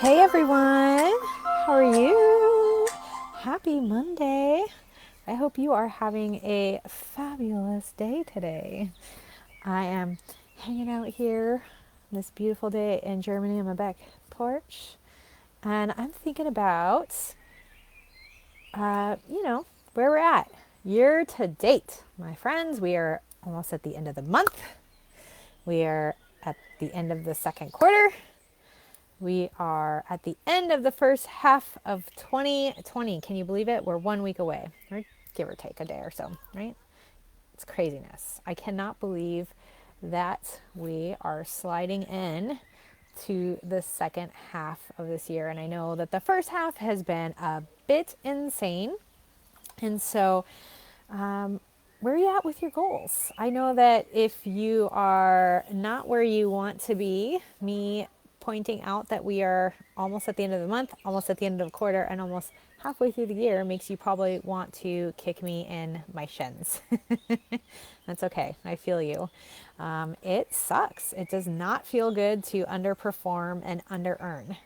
Hey everyone, how are you? Happy Monday. I hope you are having a fabulous day today. I am hanging out here this beautiful day in Germany on my back porch, and I'm thinking about, where we're at year to date. My friends, we are almost at the end of the month. We are at the end of the second quarter. We are at the end of the first half of 2020. Can you believe it? We're 1 week away, or give or take a day or so, right? It's craziness. I cannot believe that we are sliding in to the second half of this year. And I know that the first half has been a bit insane. And so, where are you at with your goals? I know that if you are not where you want to be, me pointing out that we are almost at the end of the month, almost at the end of the quarter, and almost halfway through the year makes you probably want to kick me in my shins. That's okay. I feel you. It sucks. It does not feel good to underperform and under earn.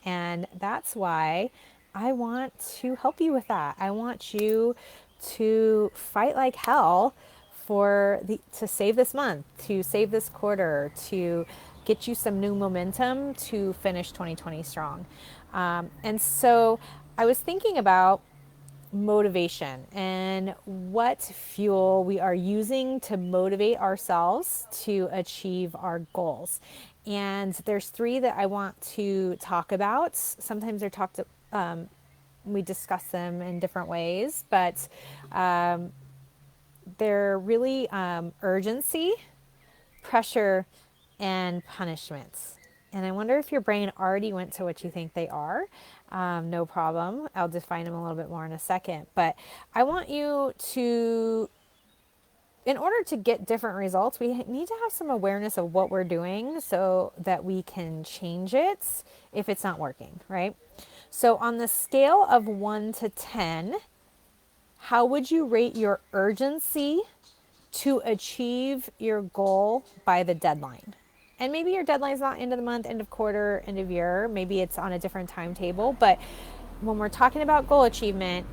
And that's why I want to help you with that. I want you to fight like hell to save this month, to save this quarter, to get you some new momentum to finish 2020 strong. And so I was thinking about motivation and what fuel we are using to motivate ourselves to achieve our goals. And there's three that I want to talk about. Sometimes they're we discuss them in different ways, but they're really urgency, pressure, and punishments. And I wonder if your brain already went to what you think they are. No problem. I'll define them a little bit more in a second. But I want you to, in order to get different results, we need to have some awareness of what we're doing so that we can change it if it's not working, right? So on the scale of 1 to 10, how would you rate your urgency to achieve your goal by the deadline? And maybe your deadline is not end of the month, end of quarter, end of year. Maybe it's on a different timetable. But when we're talking about goal achievement,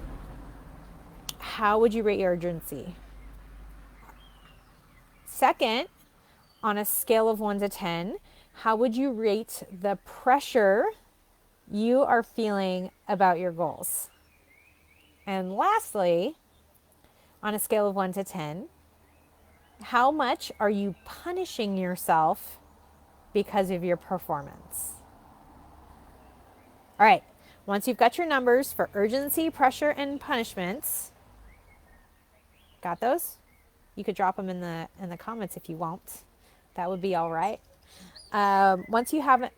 how would you rate your urgency? Second, on a scale of 1 to 10, how would you rate the pressure you are feeling about your goals? And lastly, on a scale of 1 to 10, how much are you punishing yourself because of your performance? All right, once you've got your numbers for urgency, pressure, and punishments, got those? You could drop them in the comments if you won't. That would be all right. Once you have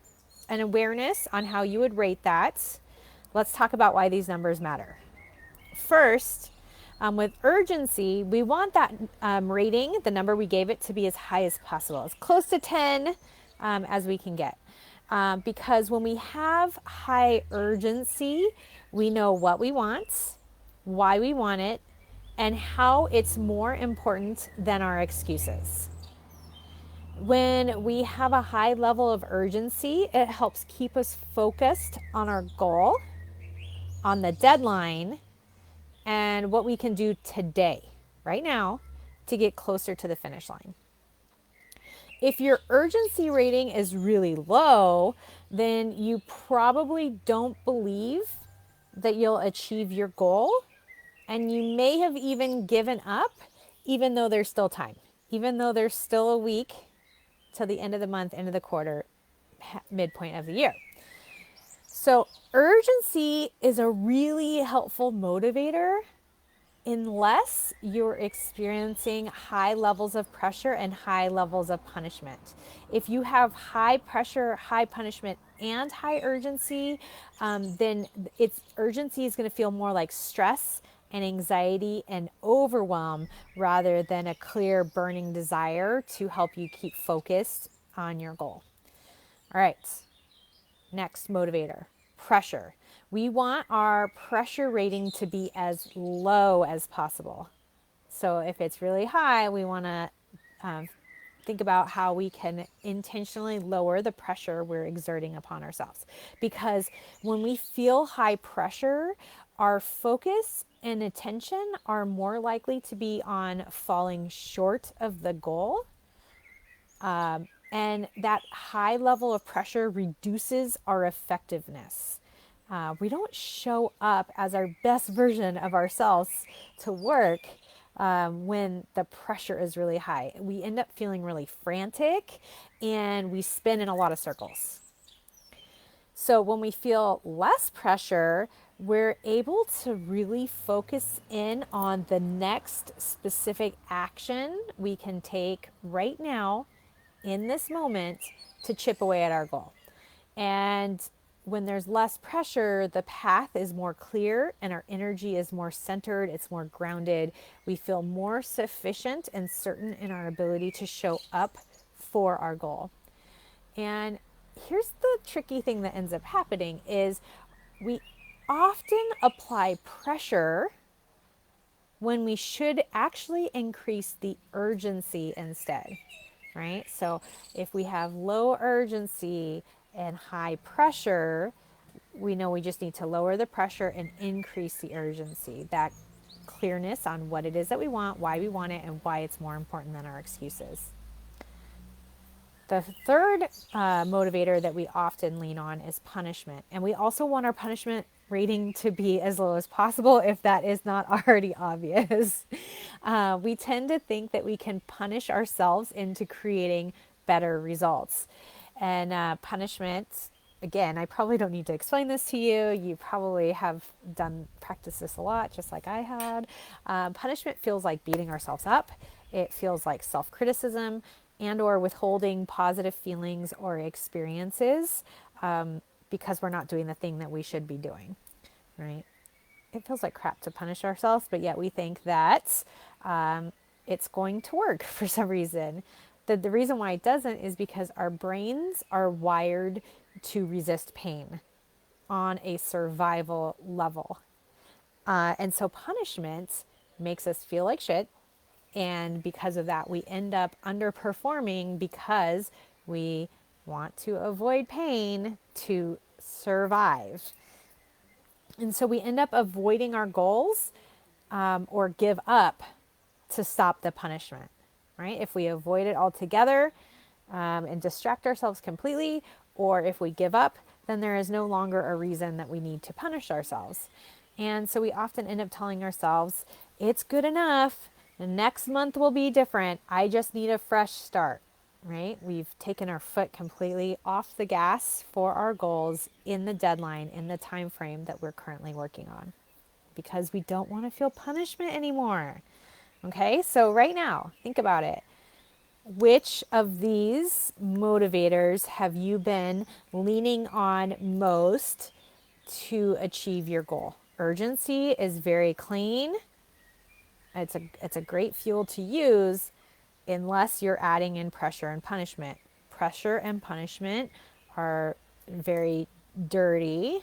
an awareness on how you would rate that, let's talk about why these numbers matter. First, with urgency, we want that rating, the number we gave it, to be as high as possible, as close to 10 as we can get. Because when we have high urgency, we know what we want, why we want it, and how it's more important than our excuses. When we have a high level of urgency, it helps keep us focused on our goal, on the deadline, and what we can do today, right now, to get closer to the finish line. If your urgency rating is really low, then you probably don't believe that you'll achieve your goal, and you may have even given up, even though there's still time, even though there's still a week till the end of the month, end of the quarter, midpoint of the year. So urgency is a really helpful motivator unless you're experiencing high levels of pressure and high levels of punishment. If you have high pressure, high punishment, and high urgency, then urgency is going to feel more like stress and anxiety and overwhelm rather than a clear burning desire to help you keep focused on your goal. All right, next motivator, pressure. We want our pressure rating to be as low as possible. So if it's really high, we want to think about how we can intentionally lower the pressure we're exerting upon ourselves. Because when we feel high pressure, our focus and attention are more likely to be on falling short of the goal. And that high level of pressure reduces our effectiveness. We don't show up as our best version of ourselves to work when the pressure is really high. We end up feeling really frantic and we spin in a lot of circles. So when we feel less pressure, we're able to really focus in on the next specific action we can take right now in this moment to chip away at our goal. And when there's less pressure, the path is more clear and our energy is more centered, it's more grounded. We feel more sufficient and certain in our ability to show up for our goal. And here's the tricky thing that ends up happening is we often apply pressure when we should actually increase the urgency instead, right? So if we have low urgency and high pressure, we know we just need to lower the pressure and increase the urgency, that clearness on what it is that we want, why we want it, and why it's more important than our excuses. The third motivator that we often lean on is punishment. And we also want our punishment rating to be as low as possible if that is not already obvious. We tend to think that we can punish ourselves into creating better results. And punishment, again, I probably don't need to explain this to you. You probably have practiced this a lot, just like I had. Punishment feels like beating ourselves up. It feels like self-criticism and or withholding positive feelings or experiences because we're not doing the thing that we should be doing, right? It feels like crap to punish ourselves, but yet we think that it's going to work for some reason. The reason why it doesn't is because our brains are wired to resist pain on a survival level. And so punishment makes us feel like shit. And because of that, we end up underperforming because we want to avoid pain to survive. And so we end up avoiding our goals or give up to stop the punishment, right? If we avoid it altogether and distract ourselves completely, or if we give up, then there is no longer a reason that we need to punish ourselves. And so we often end up telling ourselves, it's good enough. The next month will be different. I just need a fresh start, right? We've taken our foot completely off the gas for our goals in the deadline, in the time frame that we're currently working on, because we don't want to feel punishment anymore. Okay, so right now, think about it. Which of these motivators have you been leaning on most to achieve your goal? Urgency is very clean. It's a great fuel to use unless you're adding in pressure and punishment. Pressure and punishment are very dirty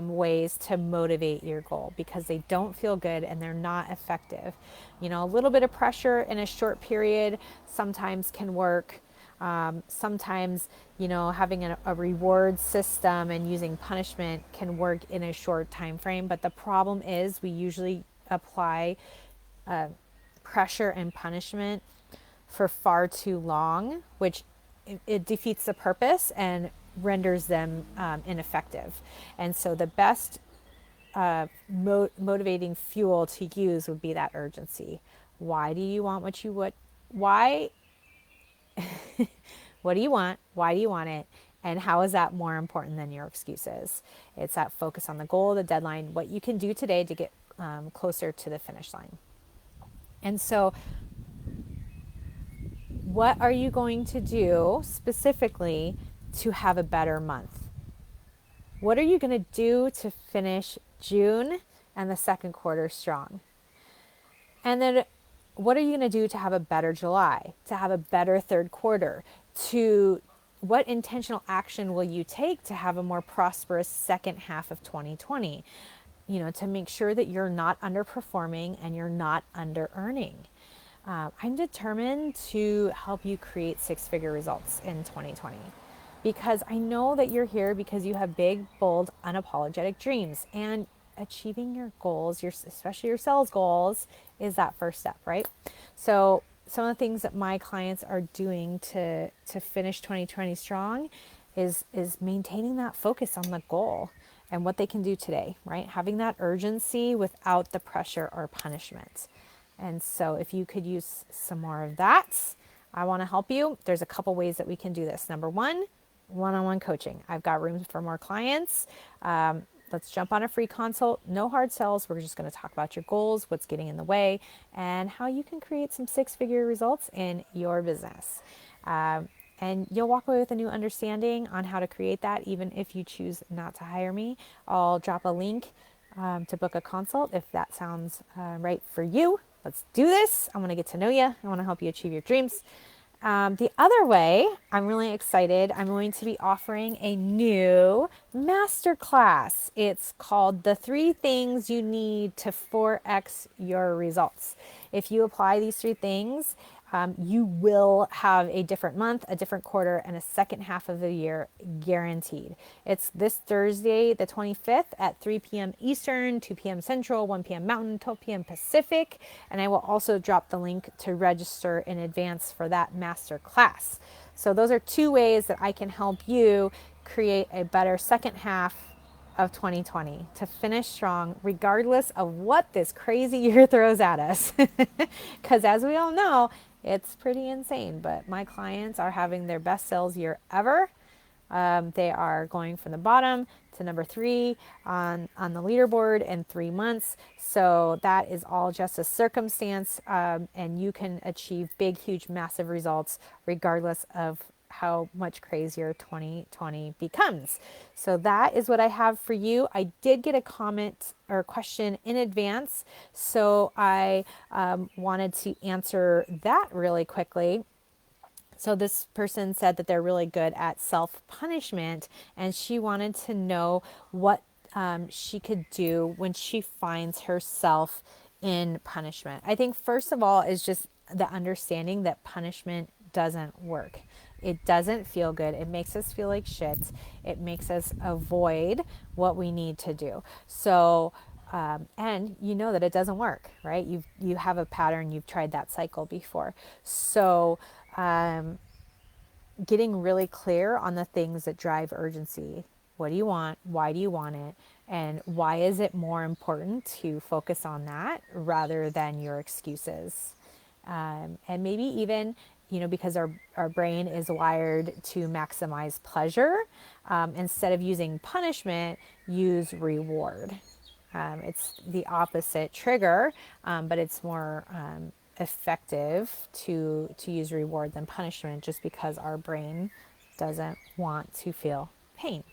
ways to motivate your goal because they don't feel good and they're not effective. You know, a little bit of pressure in a short period sometimes can work. Sometimes, you know, having a reward system and using punishment can work in a short time frame. But the problem is we usually apply pressure and punishment for far too long, which it defeats the purpose and renders them ineffective. And so the best motivating fuel to use would be that urgency. Why do you want what you would? Why? What do you want? Why do you want it? And how is that more important than your excuses? It's that focus on the goal, the deadline, what you can do today to get closer to the finish line. And so what are you going to do specifically to have a better month? What are you going to do to finish June and the second quarter strong? And then what are you going to do to have a better July, to have a better third quarter? To what intentional action will you take to have a more prosperous second half of 2020? You know, to make sure that you're not underperforming and you're not under earning. I'm determined to help you create six-figure results in 2020 because I know that you're here because you have big, bold, unapologetic dreams, and achieving your goals, especially your sales goals, is that first step, right? So some of the things that my clients are doing to finish 2020 strong is maintaining that focus on the goal and what they can do today, right? Having that urgency without the pressure or punishment. And so if you could use some more of that, I want to help you. There's a couple ways that we can do this. Number one, one-on-one coaching. I've got room for more clients. Let's jump on a free consult. No hard sells. We're just going to talk about your goals, what's getting in the way, and how you can create some six-figure results in your business. And you'll walk away with a new understanding on how to create that, even if you choose not to hire me. I'll drop a link to book a consult if that sounds right for you. Let's do this. I want to get to know you. I want to help you achieve your dreams. The other way, I'm really excited. I'm going to be offering a new masterclass. It's called The 3 Things You Need to 4X Your Results. If you apply these 3 things, you will have a different month, a different quarter, and a second half of the year guaranteed. It's this Thursday, the 25th at 3 p.m. Eastern, 2 p.m. Central, 1 p.m. Mountain, 12 p.m. Pacific. And I will also drop the link to register in advance for that master class. So those are 2 ways that I can help you create a better second half of 2020 to finish strong, regardless of what this crazy year throws at us. Because as we all know, it's pretty insane, but my clients are having their best sales year ever. They are going from the bottom to number 3 on the leaderboard in 3 months. So that is all just a circumstance, and you can achieve big, huge, massive results regardless of how much crazier 2020 becomes. So that is what I have for you. I did get a comment or question in advance, so I wanted to answer that really quickly. So this person said that they're really good at self-punishment, and she wanted to know what she could do when she finds herself in punishment. I think first of all is just the understanding that punishment doesn't work. It doesn't feel good. It makes us feel like shit. It makes us avoid what we need to do. So, and you know that it doesn't work, right? You have a pattern. You've tried that cycle before. So, getting really clear on the things that drive urgency. What do you want? Why do you want it? And why is it more important to focus on that rather than your excuses? And maybe even, because our brain is wired to maximize pleasure, instead of using punishment, use reward. It's the opposite trigger, but it's more effective to use reward than punishment, just because our brain doesn't want to feel pain.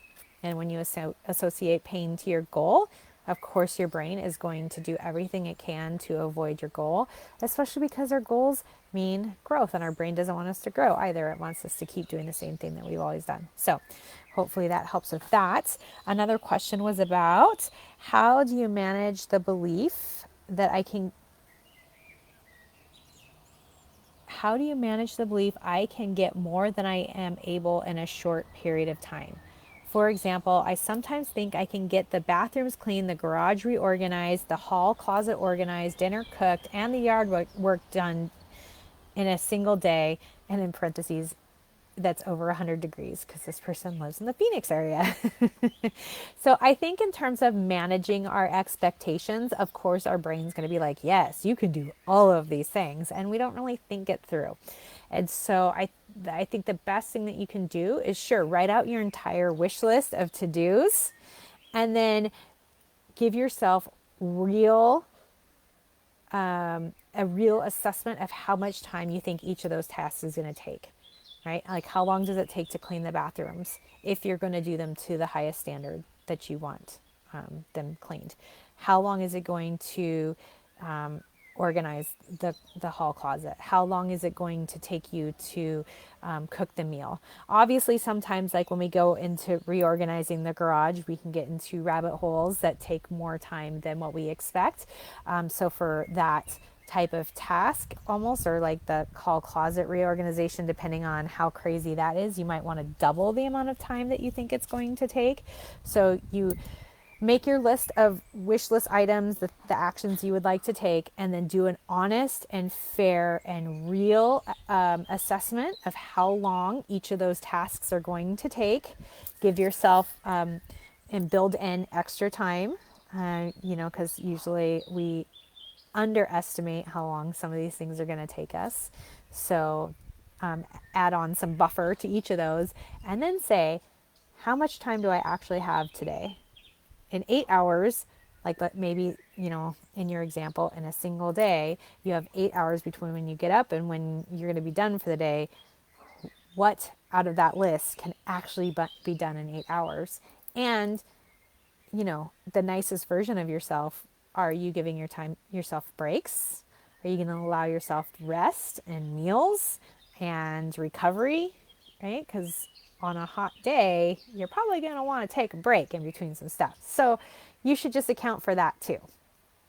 And when you associate pain to your goal, of course your brain is going to do everything it can to avoid your goal, especially because our goals mean growth, and our brain doesn't want us to grow either. It wants us to keep doing the same thing that we've always done. So hopefully that helps with that. Another question was about, how do you manage the belief that I can get more than I am able in a short period of time? For example, I sometimes think I can get the bathrooms cleaned, the garage reorganized, the hall closet organized, dinner cooked, and the yard work done in a single day, and in parentheses, that's over 100 degrees, because this person lives in the Phoenix area. So I think in terms of managing our expectations, of course, our brain's going to be like, yes, you can do all of these things. And we don't really think it through. And so I think the best thing that you can do is, sure, write out your entire wish list of to-dos, and then give yourself a real assessment of how much time you think each of those tasks is going to take. Right? Like, how long does it take to clean the bathrooms if you're going to do them to the highest standard that you want them cleaned? How long is it going to organize the hall closet? How long is it going to take you to cook the meal? Obviously, sometimes, like when we go into reorganizing the garage, we can get into rabbit holes that take more time than what we expect. So for that type of task almost, or like the hall closet reorganization, depending on how crazy that is. You might want to double the amount of time that you think it's going to take. So you make your list of wish list items, the actions you would like to take, and then do an honest and fair and real assessment of how long each of those tasks are going to take. Give yourself and build in extra time, because usually we underestimate how long some of these things are going to take us. So add on some buffer to each of those, and then say, how much time do I actually have today? In 8 hours, like maybe, in your example, in a single day, you have 8 hours between when you get up and when you're going to be done for the day. What out of that list can actually be done in 8 hours? And the nicest version of yourself, are you giving yourself breaks? Are you going to allow yourself rest and meals and recovery, right? Because on a hot day, you're probably going to want to take a break in between some stuff. So you should just account for that too.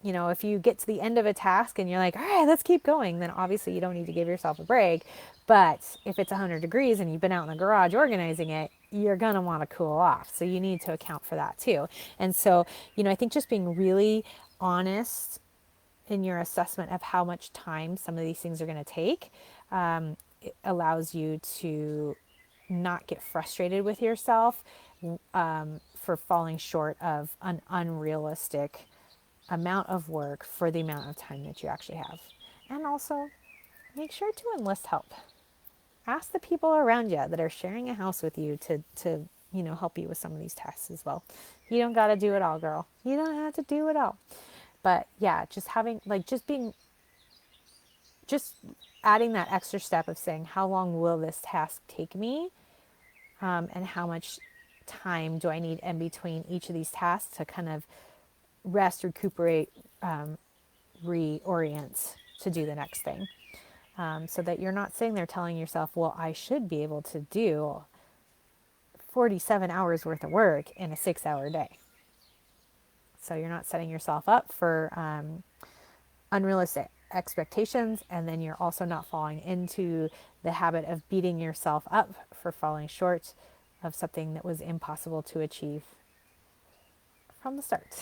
If you get to the end of a task and you're like, all right, let's keep going, then obviously you don't need to give yourself a break. But if it's 100 degrees and you've been out in the garage organizing it, you're going to want to cool off. So you need to account for that too. And so, I think just being really honest in your assessment of how much time some of these things are going to take, it allows you to not get frustrated with yourself for falling short of an unrealistic amount of work for the amount of time that you actually have. And also, make sure to enlist help. Ask the people around you that are sharing a house with you to help you with some of these tasks as well. You don't got to do it all, girl. You don't have to do it all. But yeah, just adding that extra step of saying, how long will this task take me? And how much time do I need in between each of these tasks to kind of rest, recuperate, reorient to do the next thing. So that you're not sitting there telling yourself, well, I should be able to do 47 hours worth of work in a 6-hour day. So you're not setting yourself up for unrealistic expectations, and then you're also not falling into the habit of beating yourself up for falling short of something that was impossible to achieve from the start.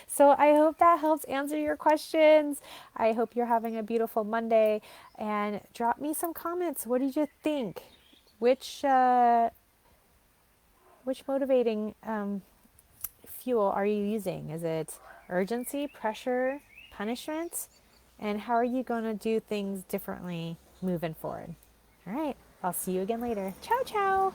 So I hope that helps answer your questions. I hope you're having a beautiful Monday, and drop me some comments. What did you think? Which motivating fuel are you using? Is it urgency, pressure, punishment? And how are you going to do things differently moving forward? All right, I'll see you again later. Ciao, ciao.